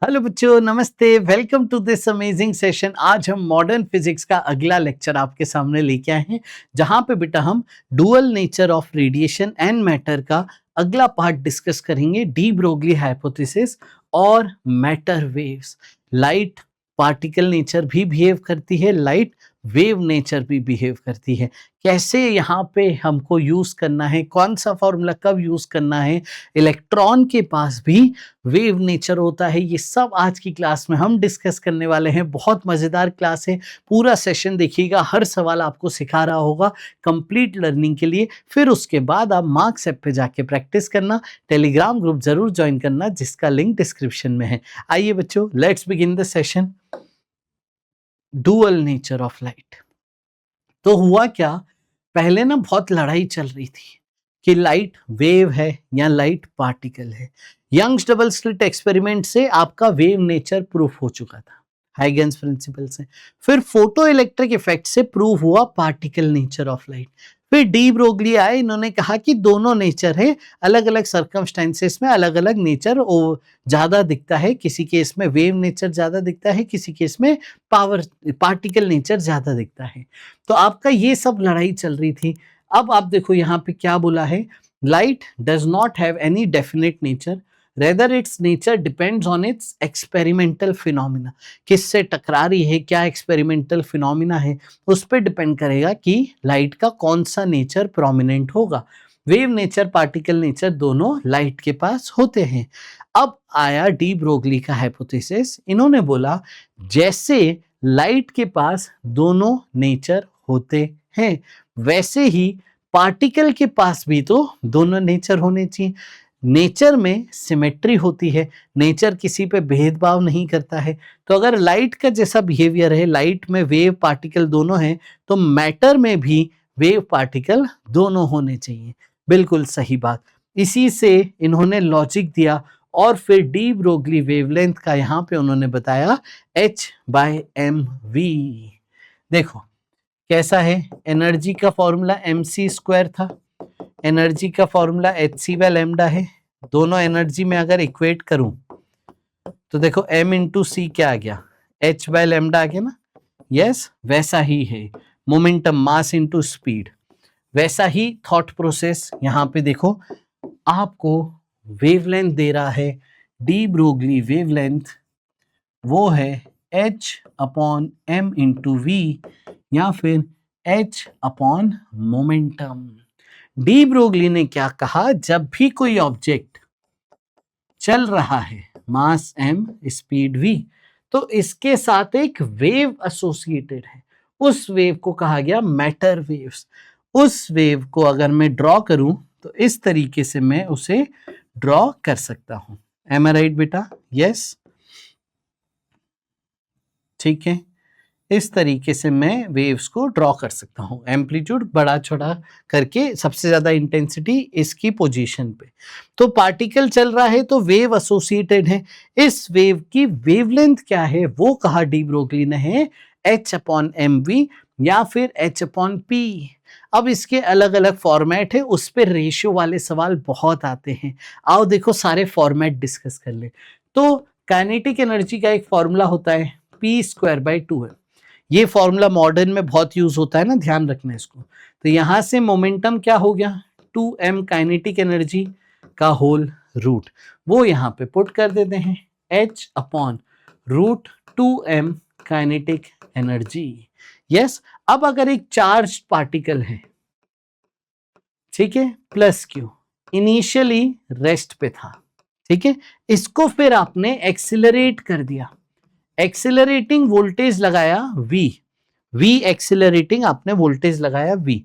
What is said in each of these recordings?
Hello बच्चों, नमस्ते। Welcome to this amazing session. आज हम मॉडर्न फिजिक्स का अगला लेक्चर आपके सामने लेके आए हैं, जहां पे बेटा हम dual nature of radiation and matter का अगला पार्ट डिस्कस करेंगे। डी ब्रोगली हाइपोथेसिस और matter waves. Light particle nature भी बिहेव करती है, लाइट वेव नेचर भी बिहेव करती है। कैसे यहाँ पे हमको यूज करना है, कौन सा फॉर्मूला कब यूज करना है, इलेक्ट्रॉन के पास भी वेव नेचर होता है, ये सब आज की क्लास में हम डिस्कस करने वाले हैं। बहुत मजेदार क्लास है, पूरा सेशन देखिएगा, हर सवाल आपको सिखा रहा होगा कंप्लीट लर्निंग के लिए। फिर उसके बाद आप मार्क्स ऐप पे जाके प्रैक्टिस करना, टेलीग्राम ग्रुप जरूर ज्वाइन करना जिसका लिंक डिस्क्रिप्शन में है। आइए बच्चों, let's begin the session. Dual nature of light. तो हुआ क्या, पहले ना बहुत लड़ाई चल रही थी कि लाइट वेव है या लाइट पार्टिकल है। यंग्स डबल स्लिट एक्सपेरिमेंट से आपका वेव नेचर प्रूफ हो चुका था, हाइगन्स प्रिंसिपल से। फिर फोटो इलेक्ट्रिक इफेक्ट से प्रूफ हुआ पार्टिकल नेचर ऑफ लाइट। फिर डी ब्रोगली आए, इन्होंने कहा कि दोनों नेचर है, अलग अलग सर्कमस्टेंसेस में अलग अलग नेचर ज्यादा दिखता है। किसी केस में वेव नेचर ज्यादा दिखता है, किसी केस में पार्टिकल नेचर ज्यादा दिखता है। तो आपका ये सब लड़ाई चल रही थी। अब आप देखो यहाँ पे क्या बोला है, light does not have any definite nature, rather it's nature depends on it's experimental phenomena. किससे टकरा रही है, क्या एक्सपेरिमेंटल फिनोमिना है, उस पर डिपेंड करेगा कि लाइट का कौन सा नेचर प्रोमिनेंट होगा। वेव नेचर पार्टिकल नेचर दोनों लाइट के पास होते हैं। अब आया डी ब्रोगली का हाइपोथेसिस। इन्होंने बोला जैसे लाइट के पास दोनों नेचर होते हैं, वैसे ही पार्टिकल के पास भी तो दोनों नेचर होने चाहिए। नेचर में सिमेट्री होती है, नेचर किसी पे भेदभाव नहीं करता है। तो अगर लाइट का जैसा बिहेवियर है, लाइट में वेव पार्टिकल दोनों हैं, तो मैटर में भी वेव पार्टिकल दोनों होने चाहिए। बिल्कुल सही बात। इसी से इन्होंने लॉजिक दिया और फिर डी ब्रोगली वेवलेंथ का यहाँ पे उन्होंने बताया h/mv। देखो कैसा है, एनर्जी का फॉर्मूला mc² था, एनर्जी का फॉर्मूला hc/λ है। दोनों एनर्जी में अगर इक्वेट करूं तो देखो m इंटू सी क्या आ गया, h/λ आ गया ना। यस, वैसा ही है मोमेंटम, मास इंटू स्पीड। वैसा ही थॉट प्रोसेस यहाँ पे देखो, आपको वेवलेंथ दे रहा है डी ब्रोगली वेवलेंथ, वो है h/m इंटू वी या फिर h/ मोमेंटम। डी ब्रोगली ने क्या कहा, जब भी कोई ऑब्जेक्ट चल रहा है, मास m स्पीड v, तो इसके साथ एक वेव एसोसिएटेड है, उस वेव को कहा गया मैटर वेव्स। उस वेव को अगर मैं ड्रॉ करूं तो इस तरीके से मैं उसे ड्रॉ कर सकता हूं। एम आई राइट बेटा? यस, ठीक है। इस तरीके से मैं वेव्स को ड्रॉ कर सकता हूँ, एम्पलीट्यूड बड़ा छोटा करके, सबसे ज्यादा इंटेंसिटी इसकी पोजीशन पे। तो पार्टिकल चल रहा है तो वेव एसोसिएटेड है। इस वेव की वेवलेंथ क्या है, वो कहा डी ब्रोगली ने है h/mv या फिर h/p। अब इसके अलग अलग फॉर्मेट है, उस पर रेशियो वाले सवाल बहुत आते हैं। आओ देखो सारे फॉर्मेट डिस्कस कर ले। तो काइनेटिक एनर्जी का एक फॉर्मूला होता है p²/2 है। ये फॉर्मूला मॉडर्न में बहुत यूज होता है ना, ध्यान रखना इसको। तो यहां से मोमेंटम क्या हो गया, 2m काइनेटिक एनर्जी का होल रूट, वो यहां पे पुट कर देते हैं h/√2m काइनेटिक एनर्जी। यस, अब अगर एक चार्ज पार्टिकल है, ठीक है, प्लस क्यू, इनिशियली रेस्ट पे था, ठीक है, इसको फिर आपने एक्सिलरेट कर दिया, एक्सिलरेटिंग वोल्टेज लगाया v एक्सिलरेटिंग आपने वोल्टेज लगाया v।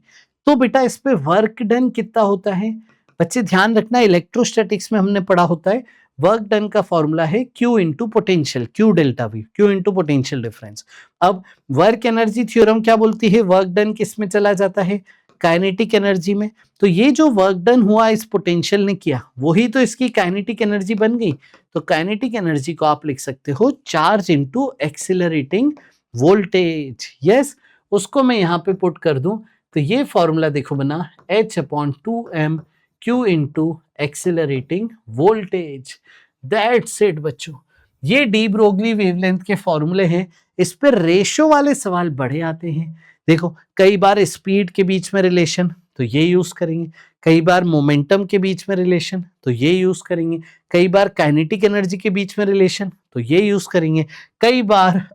तो बेटा इस पे वर्क डन कितना होता है, बच्चे ध्यान रखना, इलेक्ट्रोस्टैटिक्स में हमने पढ़ा होता है वर्क डन का फॉर्मूला है Q into potential, Q∆V, Q into potential difference. अब वर्क एनर्जी थ्योरम क्या बोलती है, वर्क डन किस में चला जाता है, काइनेटिक एनर्जी में। तो ये जो वर्क डन हुआ इस पोटेंशियल ने किया, वही तो इसकी काइनेटिक एनर्जी बन गई। तो काइनेटिक एनर्जी को आप लिख सकते हो charge into accelerating voltage. Yes, उसको मैं यहाँ पे पुट कर दूं तो ये फॉर्मूला देखो बना h/2m Q into accelerating voltage. That's it बच्चों, ये डी ब्रोगली वेवलेंथ के फॉर्मूले हैं। इस पर रेशो वाले सवाल बड़े आते हैं। देखो, कई बार स्पीड के बीच में रिलेशन, तो ये यूज करेंगे। कई बार मोमेंटम के बीच में रिलेशन, तो ये यूज करेंगे। कई बार काइनेटिक एनर्जी के बीच में रिलेशन, तो ये यूज करेंगे। कई बार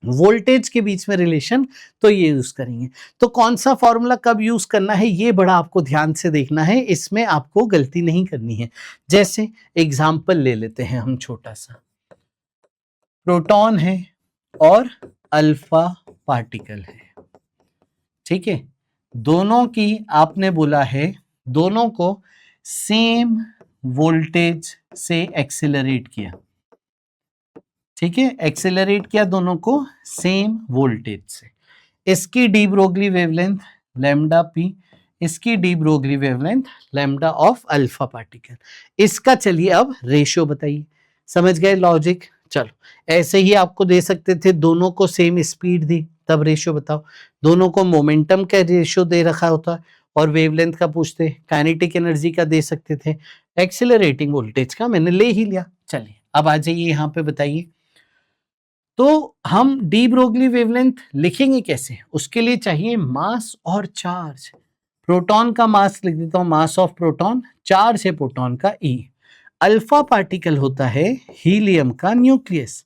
वोल्टेज के बीच में रिलेशन, तो ये यूज करेंगे। तो कौन सा फॉर्मूला कब यूज करना है, ये बड़ा आपको ध्यान से देखना है, इसमें आपको गलती नहीं करनी है। जैसे एग्जाम्पल ले लेते हैं हम छोटा सा, प्रोटॉन है और अल्फा पार्टिकल है, ठीक है। दोनों की आपने बोला है, दोनों को सेम वोल्टेज से एक्सेलरेट किया, ठीक है, एक्सेलरेट किया दोनों को सेम वोल्टेज से। इसकी de Broglie wavelength lambda P, इसकी de Broglie wavelength lambda of alpha particle. इसका चलिए अब रेशियो बताइए। समझ गए लॉजिक? चलो, ऐसे ही आपको दे सकते थे, दोनों को सेम स्पीड दी, तब रेशियो बताओ। दोनों को मोमेंटम का रेशियो दे रखा होता और वेवलेंथ का पूछते, काइनेटिक एनर्जी का दे सकते थे, एक्सेलरेटिंग वोल्टेज का मैंने ले ही लिया। चलिए अब आ जाइए यहाँ पे बताइए, तो हम डी ब्रोगली वेवलेंथ लिखेंगे कैसे? उसके लिए चाहिए मास और चार्ज। प्रोटॉन का मास लिख देता हूं, मास ऑफ प्रोटॉन, चार्ज है प्रोटॉन का E। अल्फा पार्टिकल होता है हीलियम का न्यूक्लियस,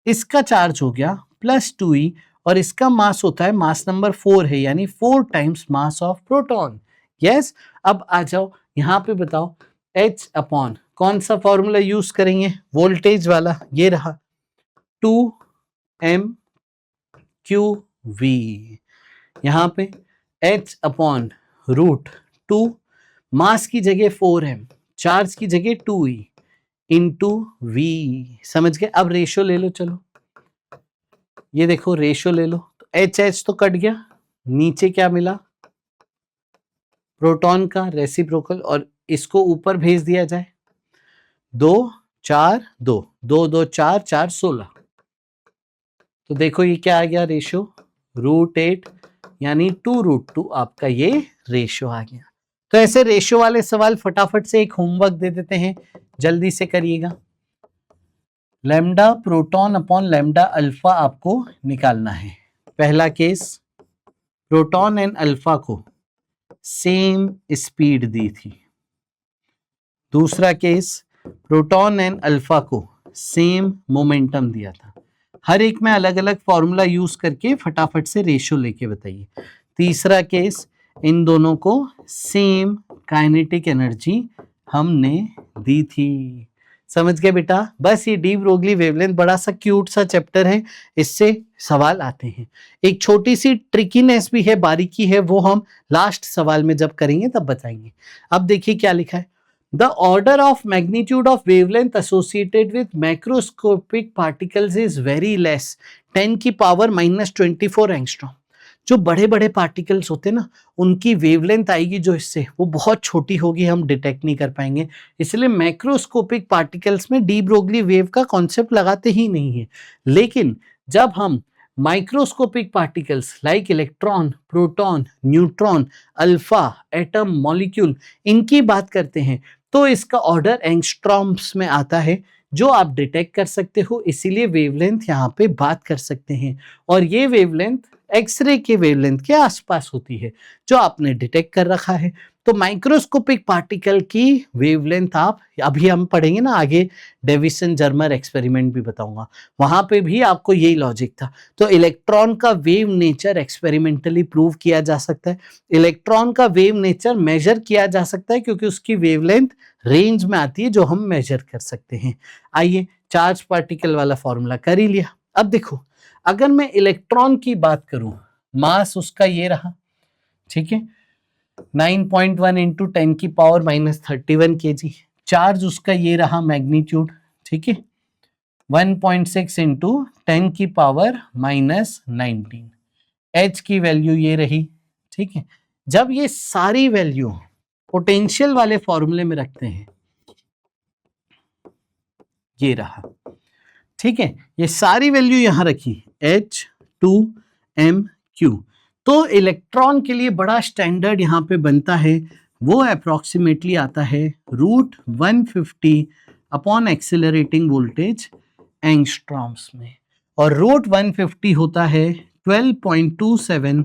इसका चार्ज हो गया +2E और इसका मास होता है, मास नंबर 4 है, यानी 4 times mass of proton. Yes, अब आ जाओ यहाँ पे बताओ, H अपॉन कौन सा फॉर्मूला यूज करेंगे? वोल्टेज वाला, ये रहा 2m/Q_V। यहाँ पे H अपॉन √2, मास की जगह 4m, चार्ज की जगह 2E इंटू V। समझ गए? अब रेशियो ले लो, चलो ये देखो रेशियो ले लो, तो H तो कट गया, नीचे क्या मिला? प्रोटॉन का रेसिप्रोकल, और इसको ऊपर भेज दिया जाए, 2 4 2 2 2 4 4 16। तो देखो ये क्या आ गया रेशियो, √8, यानी 2√2 आपका ये रेशियो आ गया। तो ऐसे रेशियो वाले सवाल फटाफट से एक होमवर्क दे देते हैं, जल्दी से करिएगा। Lambda proton upon lambda alpha आपको निकालना है। पहला केस, प्रोटॉन एंड अल्फा को सेम स्पीड दी थी। दूसरा केस, प्रोटॉन एंड अल्फा को सेम मोमेंटम दिया था। हर एक में अलग अलग फॉर्मूला यूज करके फटाफट से रेशियो लेके बताइए। तीसरा केस, इन दोनों को सेम काइनेटिक एनर्जी हमने दी थी। समझ गए बेटा? बस ये डी ब्रोगली वेवलेंथ बड़ा सा क्यूट सा चैप्टर है, इससे सवाल आते हैं। एक छोटी सी ट्रिकीनेस भी है, बारीकी है, वो हम लास्ट सवाल में जब करेंगे तब बताएंगे। अब देखिए क्या लिखा है, the order of magnitude of wavelength associated with microscopic particles is very less, 10⁻⁻24 angstrom. जो बड़े बड़े पार्टिकल्स होते हैं ना, उनकी वेवलेंथ आएगी जो इससे, वो बहुत छोटी होगी, हम डिटेक्ट नहीं कर पाएंगे। इसलिए मैक्रोस्कोपिक पार्टिकल्स में डी ब्रोगली वेव का कॉन्सेप्ट लगाते ही नहीं है। लेकिन जब हम microscopic particles like electron, proton, neutron, alpha, atom, molecule, इनकी बात करते हैं तो इसका ऑर्डर एंगस्ट्रॉम्स में आता है, जो आप डिटेक्ट कर सकते हो। इसीलिए वेवलेंथ यहाँ पे बात कर सकते हैं, और ये वेवलेंथ एक्सरे के वेवलेंथ के आसपास होती है जो आपने डिटेक्ट कर रखा है। तो माइक्रोस्कोपिक पार्टिकल की वेवलेंथ आप, अभी हम पढ़ेंगे ना आगे, डेविसन जर्मर एक्सपेरिमेंट भी बताऊंगा, वहां पे भी आपको यही लॉजिक था। तो इलेक्ट्रॉन का वेव नेचर एक्सपेरिमेंटली प्रूव किया जा सकता है, इलेक्ट्रॉन का वेव नेचर मेजर किया जा सकता है, क्योंकि उसकी वेवलेंथ रेंज में आती है जो हम मेजर कर सकते हैं। आइए, चार्ज पार्टिकल वाला फॉर्मूला कर ही लिया। अब देखो, अगर मैं इलेक्ट्रॉन की बात करूं, मास उसका ये रहा, ठीक है, 9.1 इंटू 10⁻31 kg। चार्ज उसका ये रहा, मैग्नीट्यूड, ठीक है, 1.6 इंटू 10⁻⁻19। H की वैल्यू ये रही, ठीक है। जब ये सारी वैल्यू पोटेंशियल वाले फॉर्मूले में रखते हैं, ये रहा, ठीक है, ये सारी वैल्यू यहां रखी, H2MQ। तो इलेक्ट्रॉन के लिए बड़ा स्टैंडर्ड यहां पे बनता है, वो अप्रोक्सीमेटली आता है √150 अपॉन एक्सिलरेटिंग वोल्टेज एंगस्ट्रॉम्स में, और रूट 150 होता है 12.27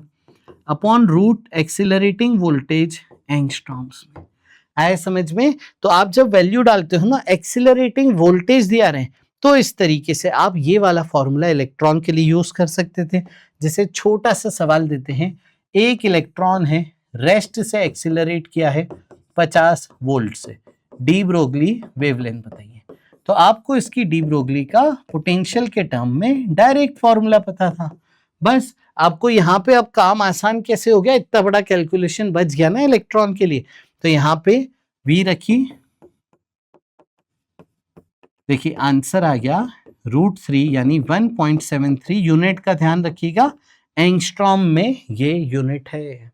upon root accelerating voltage angstroms में। आए समझ में? तो आप जब वैल्यू डालते हो ना, एक्सिलरेटिंग वोल्टेज दिया रहे, तो इस तरीके से आप ये वाला फॉर्मूला इलेक्ट्रॉन के लिए यूज कर सकते थे। जैसे छोटा सा सवाल देते हैं, एक इलेक्ट्रॉन है, रेस्ट से एक्सिलरेट किया है 50 वोल्ट से, डी ब्रोगली वेवलेंथ बताइए। तो आपको इसकी डी ब्रोगली का पोटेंशियल के टर्म में डायरेक्ट फॉर्मूला पता था। बस आपको यहाँ पे अब काम आसान कैसे हो गया, इतना बड़ा कैलकुलेशन बच गया ना इलेक्ट्रॉन के लिए। तो यहाँ पे V रखी, देखिए आंसर आ गया √3 यानी 1.73 यूनिट का ध्यान रखिएगा, एंगस्ट्रॉम में ये यूनिट है।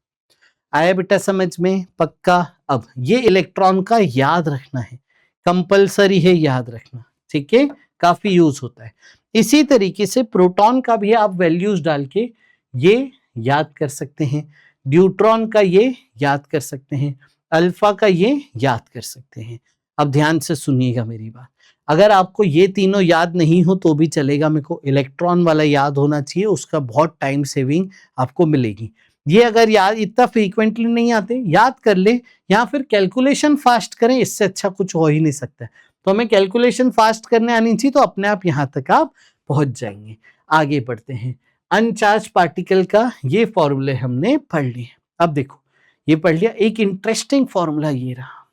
आया बेटा समझ में? पक्का। अब ये इलेक्ट्रॉन का याद रखना है, कंपलसरी है याद रखना, ठीक है, काफी यूज होता है। इसी तरीके से प्रोटॉन का भी आप वैल्यूज डाल के ये याद कर सकते हैं, ड्यूट्रॉन का ये याद कर सकते हैं, अल्फा का ये याद कर सकते हैं। अब ध्यान से सुनिएगा मेरी बात, अगर आपको ये तीनों याद नहीं हो तो भी चलेगा, मेरे को इलेक्ट्रॉन वाला याद होना चाहिए, उसका बहुत टाइम सेविंग आपको मिलेगी। ये अगर याद इतना फ्रीक्वेंटली नहीं आते, याद कर ले या फिर कैलकुलेशन फास्ट करें, इससे अच्छा कुछ हो ही नहीं सकता। तो हमें कैलकुलेशन फास्ट करने आनी चाहिए, तो अपने आप यहाँ तक आप पहुंच जाएंगे। आगे बढ़ते हैं, अनचार्ज पार्टिकल का ये फॉर्मूले हमने पढ़ लिए। अब देखो ये पढ़ लिया, एक इंटरेस्टिंग फॉर्मूला ये रहा।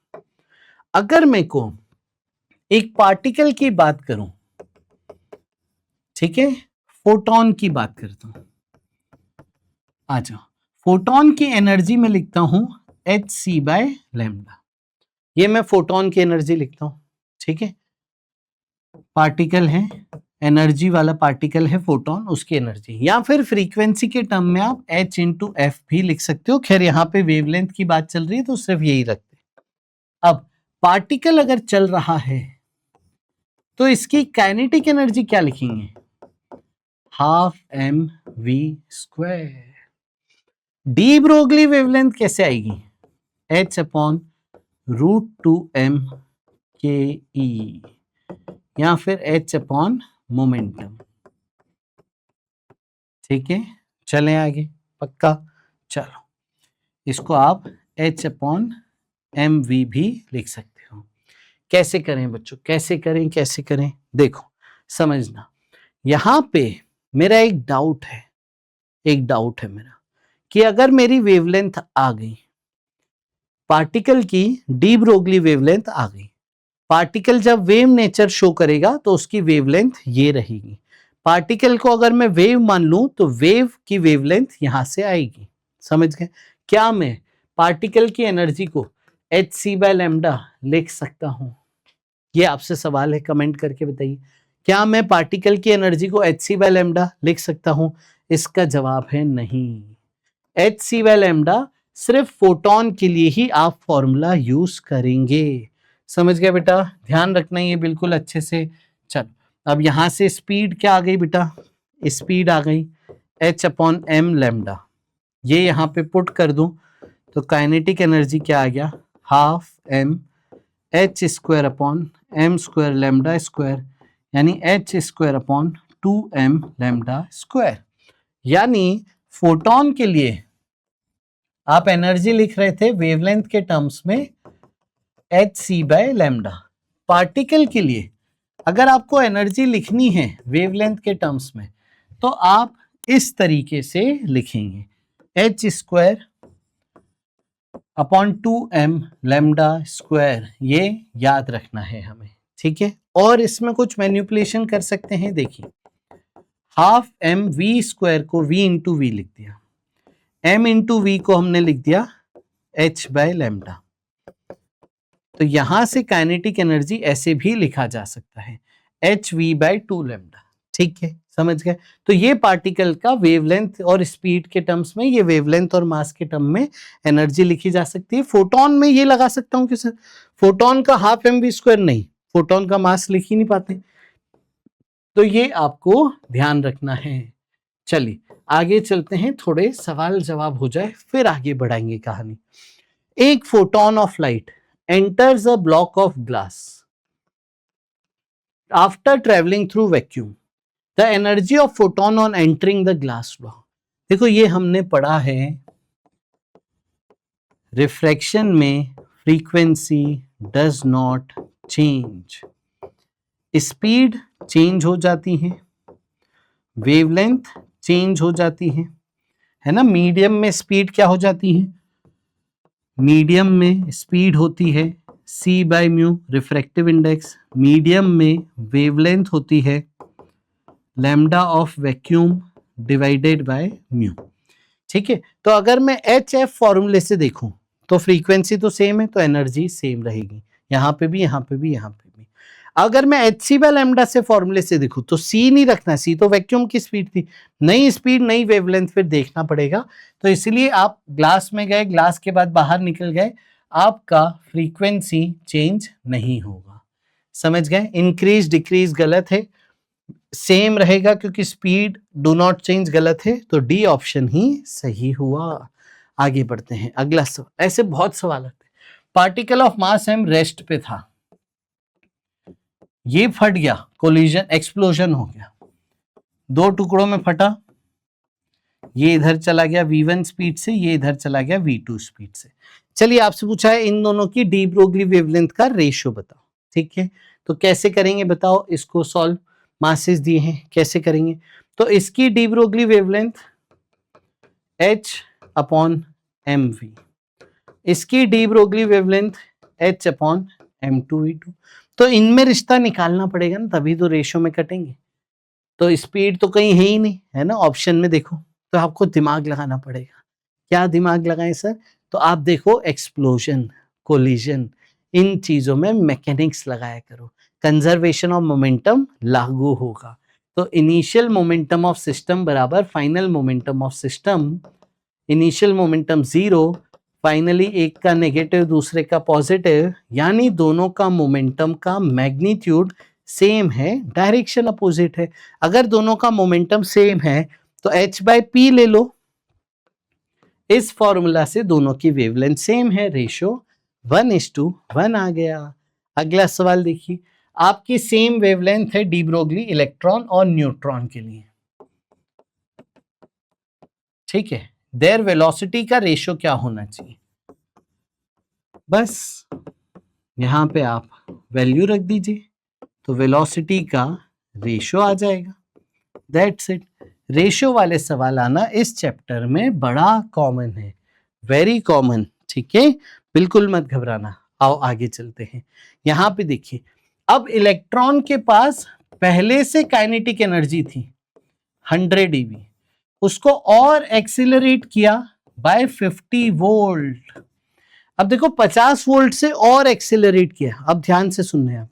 अगर मैं को एक पार्टिकल की बात करूं, ठीक है, फोटोन की बात करता हूं, आ जाओ, फोटोन की एनर्जी में लिखता हूं hc/λ, ये मैं फोटोन की एनर्जी लिखता हूं, ठीक है, पार्टिकल है, एनर्जी वाला पार्टिकल है फोटोन, उसकी एनर्जी, या फिर फ्रीक्वेंसी के टर्म में आप h इंटू एफ भी लिख सकते हो। खैर यहाँ पे वेवलेंथ की बात चल रही है तो सिर्फ यही रखते। अब पार्टिकल अगर चल रहा है तो इसकी काइनेटिक एनर्जी क्या लिखेंगे, ½ mv²। डी ब्रोगली वेवलेंथ कैसे आएगी, h/√2m ke, या फिर h/ मोमेंटम, ठीक है। चलें आगे, पक्का। चलो इसको आप h/mv भी लिख सकते हो। कैसे करें बच्चों, कैसे करें, देखो समझना, यहां पे मेरा एक डाउट है मेरा, कि अगर मेरी वेवलेंथ आ गई, पार्टिकल की डी ब्रोगली वेवलेंथ आ गई, पार्टिकल जब वेव नेचर शो करेगा तो उसकी वेवलेंथ ये रहेगी। पार्टिकल को अगर मैं वेव मान लूं तो वेव की वेवलेंथ यहां से आएगी, समझ गए? क्या मैं पार्टिकल की एनर्जी को hc/λ लिख सकता हूं? ये आपसे सवाल है, कमेंट करके बताइए, क्या मैं पार्टिकल की एनर्जी को hc/λ लिख सकता हूं? इसका जवाब है नहीं। hc/λ सिर्फ फोटोन के लिए ही आप फॉर्मूला यूज करेंगे, समझ गया बेटा? ध्यान रखना ये बिल्कुल अच्छे से। चल अब यहां से स्पीड क्या आ गई बेटा, स्पीड आ गई h/m λ, ये यहाँ पे पुट कर दूं तो काइनेटिक एनर्जी क्या आ गया, ½ mh²/m²λ², यानी h²/2m λ²। यानी फोटोन के लिए आप एनर्जी लिख रहे थे वेवलेंथ के टर्म्स में hc/λ, पार्टिकल के लिए अगर आपको एनर्जी लिखनी है वेवलेंथ के टर्म्स में तो आप इस तरीके से लिखेंगे, h²/2m λ², ये याद रखना है हमें, ठीक है। और इसमें कुछ मैनिपुलेशन कर सकते हैं, देखिए ½ mv² को v इंटू वी लिख दिया, m इंटू वी को हमने लिख दिया h/λ, तो यहां से काइनेटिक एनर्जी ऐसे भी लिखा जा सकता है hv/2λ, ठीक है, समझ गए? तो ये पार्टिकल का वेवलेंथ और स्पीड के टर्म्स में, ये वेवलेंथ और मास के टर्म में एनर्जी लिखी जा सकती है। फोटोन में ये लगा सकता हूं कि सर फोटोन का ½ mv², नहीं, फोटोन का मास लिख ही नहीं पाते, तो ये आपको ध्यान रखना है। चलिए आगे चलते हैं, थोड़े सवाल जवाब हो जाए फिर आगे बढ़ाएंगे कहानी। एक photon of light enters a block of glass, after travelling through vacuum the energy of photon on entering the glass block. देखो ये हमने पढ़ा है रिफ्रैक्शन में frequency does not change, speed change हो जाती है, वेवलेंथ चेंज हो जाती है ना। मीडियम में स्पीड क्या हो जाती है, मीडियम में स्पीड होती है c by mu refractive index, medium में वेवलेंथ होती है lambda of vacuum divided by mu. ठीक है, तो अगर मैं एच एफ फॉर्मूले से देखूं तो फ्रीक्वेंसी तो सेम है तो एनर्जी सेम रहेगी, यहां पे भी यहां पे भी यहां पे भी। अगर मैं एच सी बाय लैम्डा से फॉर्मूले से देखूं तो सी नहीं रखना, सी तो वैक्यूम की स्पीड थी, नई स्पीड नई वेवलेंथ फिर देखना पड़ेगा। तो इसलिए आप ग्लास में गए, ग्लास के बाद बाहर निकल गए, आपका फ्रीक्वेंसी चेंज नहीं होगा। समझ गए, इंक्रीज डिक्रीज गलत है, सेम रहेगा क्योंकि स्पीड डू नॉट चेंज गलत है, तो डी ऑप्शन ही सही हुआ। आगे बढ़ते हैं, अगला सवाल। ऐसे बहुत सवाल आते हैं। Particle of mass M rest पे था, ये फट गया, कोलिजन एक्सप्लोजन हो गया, दो टुकड़ों में फटा, ये इधर चला गया v1 स्पीड से, ये इधर चला गया v2 स्पीड से। चलिए आपसे पूछा है इन दोनों की डी ब्रोगली वेवलेंथ का रेशियो बताओ। ठीक है, तो कैसे करेंगे बताओ इसको सॉल्व, मासेस दिए हैं कैसे करेंगे। तो इसकी de Broglie wavelength h upon mv, इसकी de Broglie wavelength h upon m2v2। तो इनमें रिश्ता निकालना पड़ेगा ना, तभी तो रेशियो में कटेंगे। तो स्पीड तो कहीं है ही नहीं, है ना, ऑप्शन में देखो, तो आपको दिमाग लगाना पड़ेगा। क्या दिमाग लगाएं सर, तो आप देखो एक्सप्लोजन, कोलिजन, इन चीजों में मैकेनिक्स लगाया करो, कंजर्वेशन ऑफ मोमेंटम लागू होगा। तो इनिशियल मोमेंटम ऑफ सिस्टम बराबर final momentum of system, initial momentum 0, finally एक का नेगेटिव दूसरे का पॉजिटिव, यानी दोनों का मोमेंटम का मैग्नीट्यूड सेम है, डायरेक्शन अपोजिट है। अगर दोनों का मोमेंटम सेम है तो h बाय p ले लो, इस फॉर्मूला से दोनों की वेवलेंथ सेम है, रेशियो 1:1 आ गया। अगला सवाल देखिए, आपकी सेम वेवलेंथ है डी ब्रोगली इलेक्ट्रॉन और न्यूट्रॉन के लिए। ठीक है, देयर वेलोसिटी का रेशियो क्या होना चाहिए, बस यहां पे आप वैल्यू रख दीजिए तो वेलोसिटी का रेशियो आ जाएगा, दैट्स इट। रेशियो वाले सवाल आना इस चैप्टर में बड़ा कॉमन है, वेरी कॉमन। ठीक है, बिल्कुल मत घबराना। आओ आगे चलते हैं, यहां पे देखिए, अब इलेक्ट्रॉन के पास पहले से काइनेटिक एनर्जी थी 100 eV, उसको और एक्सीलरेट किया बाय 50 वोल्ट। अब देखो 50 वोल्ट से और एक्सीलरेट किया, अब ध्यान से सुनना है,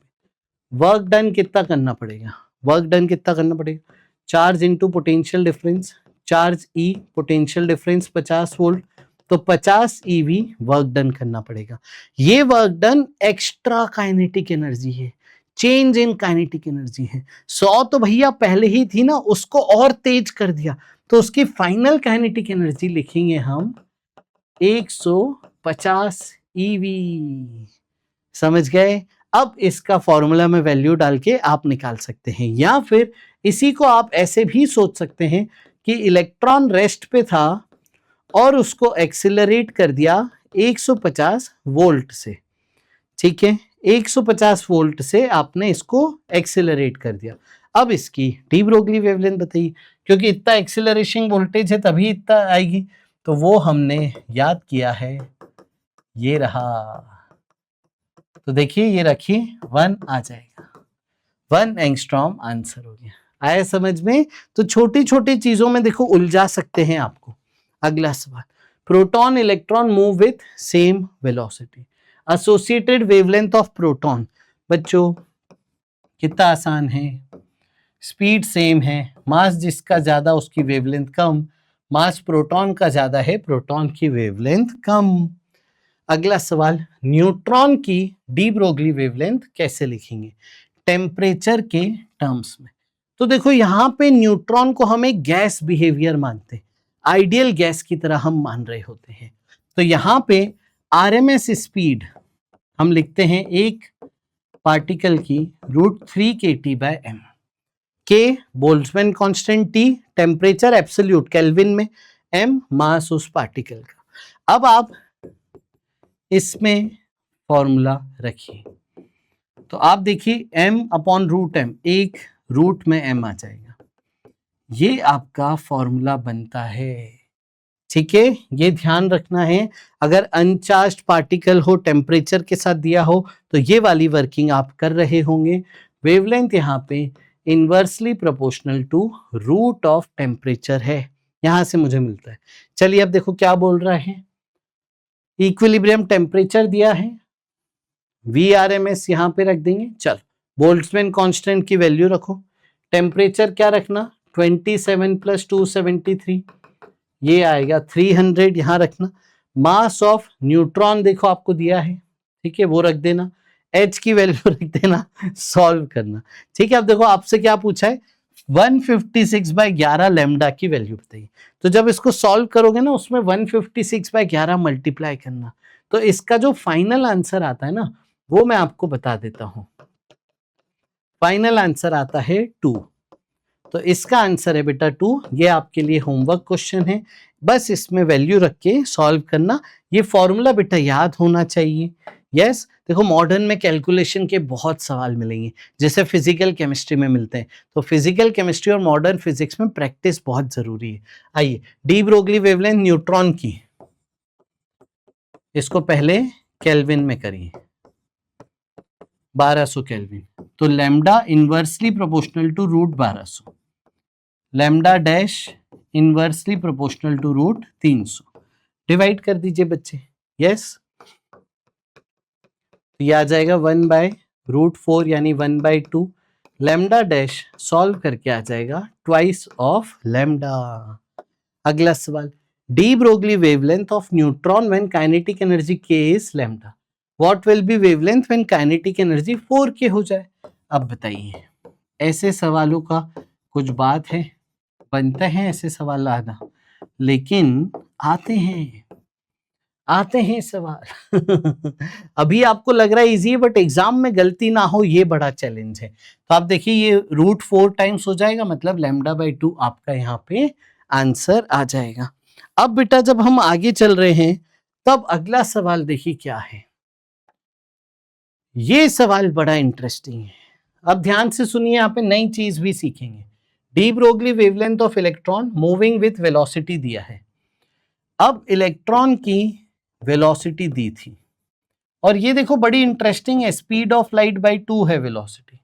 वर्क डन कितना करना पड़ेगा, वर्क डन कितना करना पड़ेगा, charge into potential difference, charge E, potential difference 50 volt, तो 50 EV वर्क डन करना पड़ेगा। ये work done extra kinetic energy है, चेंज इन काइनेटिक एनर्जी है। 100 तो भैया पहले ही थी ना, उसको और तेज कर दिया, तो उसकी फाइनल काइनेटिक एनर्जी लिखेंगे हम 150 EV। समझ गए, अब इसका फॉर्मूला में वैल्यू डाल के आप निकाल सकते हैं, या फिर इसी को आप ऐसे भी सोच सकते हैं कि इलेक्ट्रॉन रेस्ट पे था और उसको एक्सिलरेट कर दिया 150 वोल्ट से। ठीक है, 150 वोल्ट से आपने इसको एक्सिलरेट कर दिया। अब इसकी डी ब्रोगली वेवलेंथ बताइए, क्योंकि इतना एक्सिलरेशन वोल्टेज है तभी इतना आएगी, तो वो हमने याद किया है, ये रहा। तो देखिए ये रखिए 1 आ जाएगा, 1 एंगस्ट्रॉम आंसर हो गया। आया समझ में, तो छोटी छोटी चीजों में देखो उलझा सकते हैं आपको। अगला सवाल, proton electron move with same velocity, associated wavelength of proton. बच्चों कितना आसान है, स्पीड सेम है, मास जिसका ज्यादा उसकी वेवलेंथ कम, मास प्रोटॉन का ज्यादा है, प्रोटॉन की वेवलेंथ कम। अगला सवाल, न्यूट्रॉन की डी ब्रोगली वेवलेंथ कैसे लिखेंगे, टेम्परेचर के टर्म्स में। तो देखो यहां पे न्यूट्रॉन को हम एक गैस बिहेवियर मानते हैं, आइडियल गैस की तरह हम मान रहे होते हैं। तो यहां पे आरएमएस स्पीड हम लिखते हैं 1 पार्टिकल की √3kT/m। के Boltzmann constant, T temperature absolute kelvin में, m मास उस पार्टिकल का। अब आप इसमें फॉर्मूला रखिए, तो आप देखिए m/√m, एक रूट में m आ जाएगा, ये आपका फॉर्मूला बनता है। ठीक है, ये ध्यान रखना है। अगर अनचार्ज्ड पार्टिकल हो, टेम्परेचर के साथ दिया हो, तो ये वाली वर्किंग आप कर रहे होंगे। वेवलेंथ यहाँ पे inversely proportional to root of temperature है, यहां से मुझे मिलता है। चलिए अब देखो क्या बोल रहा है, इक्विलिब्रियम टेम्परेचर दिया है, VRMS यहां पे रख देंगे। चलो बोल्ट्जमैन कांस्टेंट की वैल्यू रखो, टेम्परेचर क्या रखना, 27 + 273, ये आएगा 300, यहां रखना। मास ऑफ न्यूट्रॉन देखो आपको दिया है, ठीक है, वो रख देना, H की वैल्यू रख देना, सॉल्व करना। ठीक है, अब देखो आपसे क्या पूछा है, 156/11 लैम्डा की वैल्यू बताइए। तो जब इसको सॉल्व करोगे ना, उसमें 156/11 मल्टीप्लाई करना, तो इसका जो फाइनल आंसर आता है ना, वो मैं आपको बता देता हूं। फाइनल आंसर आता है 2, तो इसका आंसर है बेटा 2। ये आपके लिए होमवर्क क्वेश्चन है, बस इसमें वैल्यू रख के सॉल्व करना। ये फॉर्मूला बेटा याद होना चाहिए। यस, देखो मॉडर्न में कैलकुलेशन के बहुत सवाल मिलेंगे, जैसे फिजिकल केमिस्ट्री में मिलते हैं। तो फिजिकल केमिस्ट्री और मॉडर्न फिजिक्स में प्रैक्टिस बहुत जरूरी है। आइए, डी ब्रोगली वेवलेंथ न्यूट्रॉन की, इसको पहले केल्विन में करिए, 1200 केल्विन। तो lambda inversely proportional to √1200, lambda dash inversely proportional to √300, divide कर दीजिए बच्चे। यस, तो ये आ जाएगा 1/√4 यानी 1/2। लैम्डा डैश सॉल्व करके आ जाएगा ट्वाइस ऑफ लैम्डा। अगला सवाल, D Broglie wavelength of neutron when kinetic energy k is lambda, what will be wavelength when kinetic energy 4k हो जाए। अब बताइए, ऐसे सवालों का कुछ बात है, बनते हैं ऐसे सवाल आना, लेकिन आते हैं सवाल। अभी आपको लग रहा है इजी है, बट एग्जाम में गलती ना हो, ये बड़ा चैलेंज है। तो आप देखिए, ये √4 टाइम्स हो जाएगा, मतलब λ/2 आपका यहाँ पे आंसर आ जाएगा। अब बेटा जब हम आगे चल रहे हैं, तब अगला सवाल देखिए क्या है। ये सवाल बड़ा इंटरेस्टिंग है, अब ध्यान से सुनिए, यहाँ पे नई चीज भी सीखेंगे। D Broglie wavelength of electron moving with velocity दिया है। अब इलेक्ट्रॉन की वेलोसिटी दी थी, और ये देखो बड़ी इंटरेस्टिंग है, स्पीड ऑफ लाइट बाय 2 है वेलोसिटी,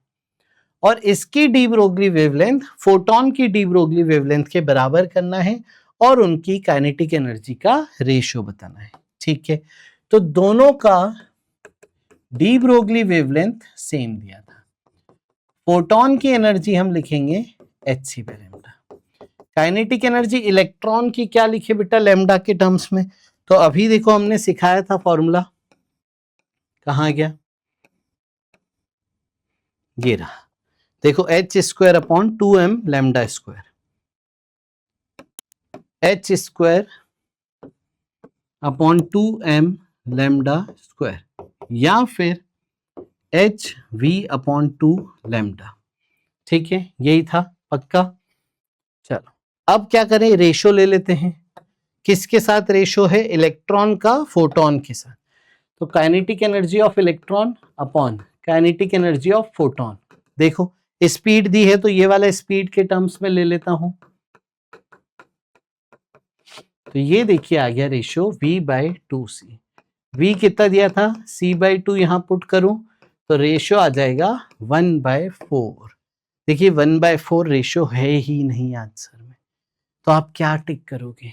और इसकी डी ब्रोगली वेवलेंथ फोटोन की डी ब्रोगली वेवलेंथ के बराबर करना है, और उनकी काइनेटिक एनर्जी का रेशियो बताना है। ठीक है, तो दोनों का डी ब्रोगली वेवलेंथ सेम दिया था। फोटोन की एनर्जी हम लिखेंगे hc/λ, काइनेटिक एनर्जी इलेक्ट्रॉन की क्या लिखे बेटा, लैम्डा के टर्म्स में। तो अभी देखो हमने सिखाया था फॉर्मूला, कहां गया, ये रहा, देखो h²/2m λ², h²/2m λ², या फिर hv/2 लैम्डा। ठीक है, यही था, पक्का। चलो अब क्या करें, रेशो ले लेते हैं। किसके साथ रेशो है, इलेक्ट्रॉन का फोटोन के साथ। तो kinetic energy of electron upon kinetic energy of photon, देखो स्पीड दी है, तो ये वाला स्पीड के टर्म्स में ले लेता हूं, तो ये देखिए आ गया रेशो v/2c। v कितना दिया था, c/2, यहां पुट करूं तो रेशो आ जाएगा 1/4। देखिए 1/4 रेशो है ही नहीं आंसर में, तो आप क्या टिक करोगे,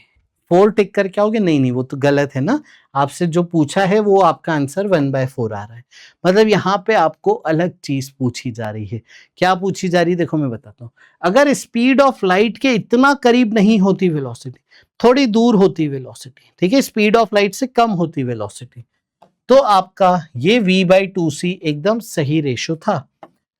4 टिक करके आओगे, नहीं वो तो गलत है ना, आपसे जो पूछा है वो आपका आंसर 1/4 आ रहा है। मतलब यहाँ पे आपको अलग चीज पूछी जा रही है। क्या पूछी जा रही है, देखो मैं बताता हूँ। अगर स्पीड ऑफ लाइट के इतना करीब नहीं होती वेलोसिटी, थोड़ी दूर होती वेलोसिटी, ठीक है, स्पीड ऑफ लाइट से कम होती वेलोसिटी, तो आपका ये v/2c एकदम सही रेशो था।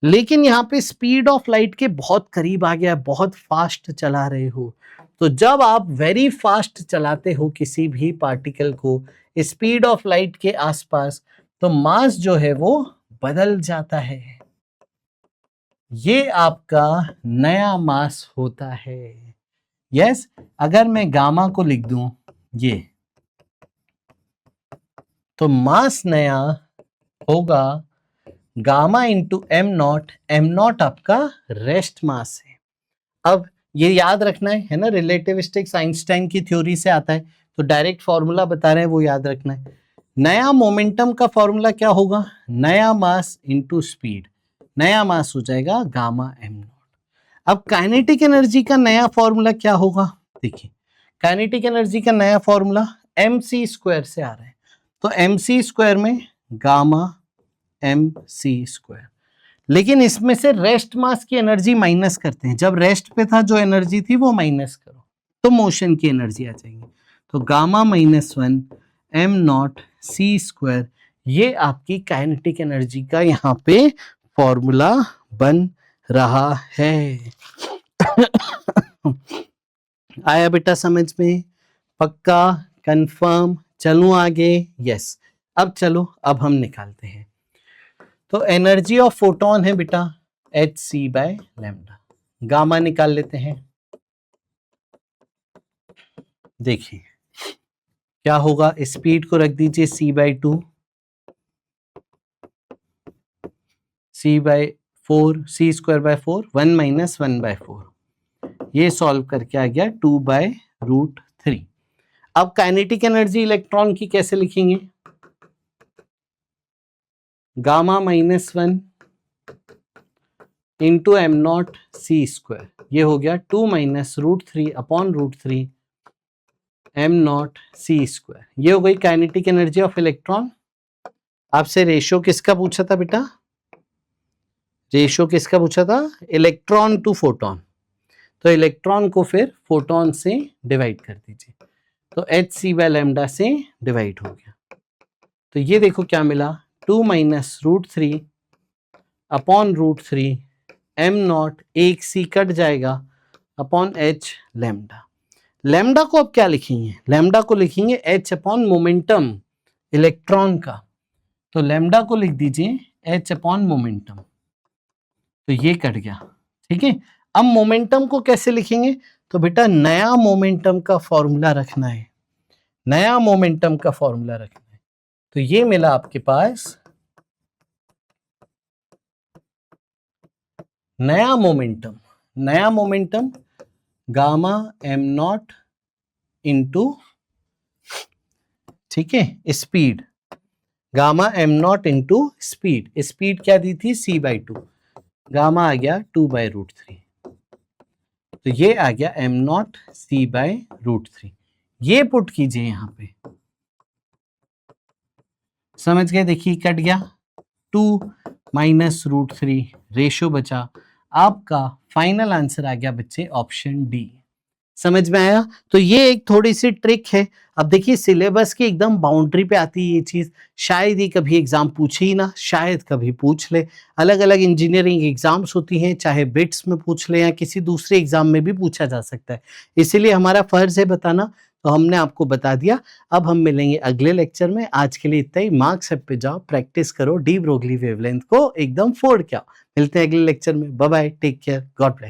लेकिन यहाँ पे स्पीड ऑफ लाइट के बहुत करीब आ गया, बहुत फास्ट चला रहे हो, तो जब आप वेरी फास्ट चलाते हो किसी भी पार्टिकल को स्पीड ऑफ लाइट के आसपास, तो मास जो है वो बदल जाता है। ये आपका नया मास होता है। यस, अगर मैं गामा को लिख दूं ये, तो मास नया होगा gamma into M not. Am not आपका रेस्ट मास है। अब ये याद रखना है ना, रिलेटिविस्टिक्स आइंस्टाइन की थ्योरी से आता है, तो डायरेक्ट फॉर्मूला बता रहे हैं वो याद रखना है। नया मोमेंटम का फॉर्मूला क्या होगा? नया मास इंटू स्पीड। नया मास हो जाएगा गामा एम नॉट। अब काइनेटिक एनर्जी का नया फॉर्मूला क्या होगा? देखिए, काइनेटिक एनर्जी का नया फॉर्मूला एम सी स्क्वायर से आ रहा है, तो एम सी स्क्वायर में गामा एम सी स्क्वायर। लेकिन इसमें से रेस्ट मास की एनर्जी माइनस करते हैं। जब रेस्ट पे था जो एनर्जी थी वो माइनस करो तो मोशन की एनर्जी आ जाएगी। तो gamma -1 M naught C square, ये आपकी काइनेटिक एनर्जी का यहाँ पे फॉर्मूला बन रहा है। आया बेटा समझ में? पक्का? कंफर्म? चलूं आगे? यस। अब चलो, अब हम निकालते हैं। तो एनर्जी ऑफ फोटोन है बेटा hc/लैम्डा। गामा निकाल लेते हैं। देखिए क्या होगा, स्पीड को रख दीजिए c/2, c/4, c²/4, 1 - 1/4। ये सॉल्व करके आ गया 2/√3। अब काइनेटिक एनर्जी इलेक्ट्रॉन की कैसे लिखेंगे? Gamma -1 into M naught C square, ये हो गया 2 - √3/√3 एम नॉट सी स्क्वायर। ये हो गई काइनेटिक एनर्जी ऑफ इलेक्ट्रॉन। आपसे रेशो किसका पूछा था बेटा? रेशो किसका पूछा था? Electron to photon. तो इलेक्ट्रॉन को फिर फोटोन से डिवाइड कर दीजिए, तो hc/लैम्डा से डिवाइड हो गया। तो ये देखो क्या मिला, 2 - √3/√3 एम नॉट, एक सी कट जाएगा अपॉन h लैम्डा। लैम्डा को अब क्या लिखेंगे? लैम्डा को लिखेंगे h अपॉन मोमेंटम इलेक्ट्रॉन का। तो लैम्डा को लिख दीजिए h अपॉन मोमेंटम, तो ये कट गया। ठीक है, अब मोमेंटम को कैसे लिखेंगे? तो बेटा नया मोमेंटम का फॉर्मूला रखना है। नया मोमेंटम का फॉर्मूला रखना है। तो ये मिला आपके पास नया मोमेंटम। नया momentum gamma am not into, ठीक है, speed. Gamma am not into speed. Speed क्या दी थी? c/2। गामा आ गया 2/√3। तो ये आ गया एम नॉट c/√3। ये पुट कीजिए यहां पे, समझ गए? देखिए कट गया, 2 - √3, रेशो बचा। आपका फाइनल आंसर आ गया बच्चे ऑप्शन डी। समझ में आया? तो ये एक थोड़ी सी ट्रिक है। अब देखिए सिलेबस की एकदम बाउंड्री पे आती है ये चीज, शायद ही कभी एग्जाम पूछे ही ना, शायद कभी पूछ ले। अलग अलग इंजीनियरिंग एग्जाम्स होती हैं, चाहे बिट्स में पूछ ले या किसी दूसरे एग्जाम में भी पूछा जा सकता है, इसीलिए हमारा फर्ज है बताना। तो हमने आपको बता दिया। अब हम मिलेंगे अगले लेक्चर में। आज के लिए इतना ही। मार्क्स ऐप पे जाओ, प्रैक्टिस करो, डी ब्रोगली वेवलेंथ को एकदम फोड़ के आओ। मिलते हैं अगले लेक्चर में। Bye bye, take care, god bless you.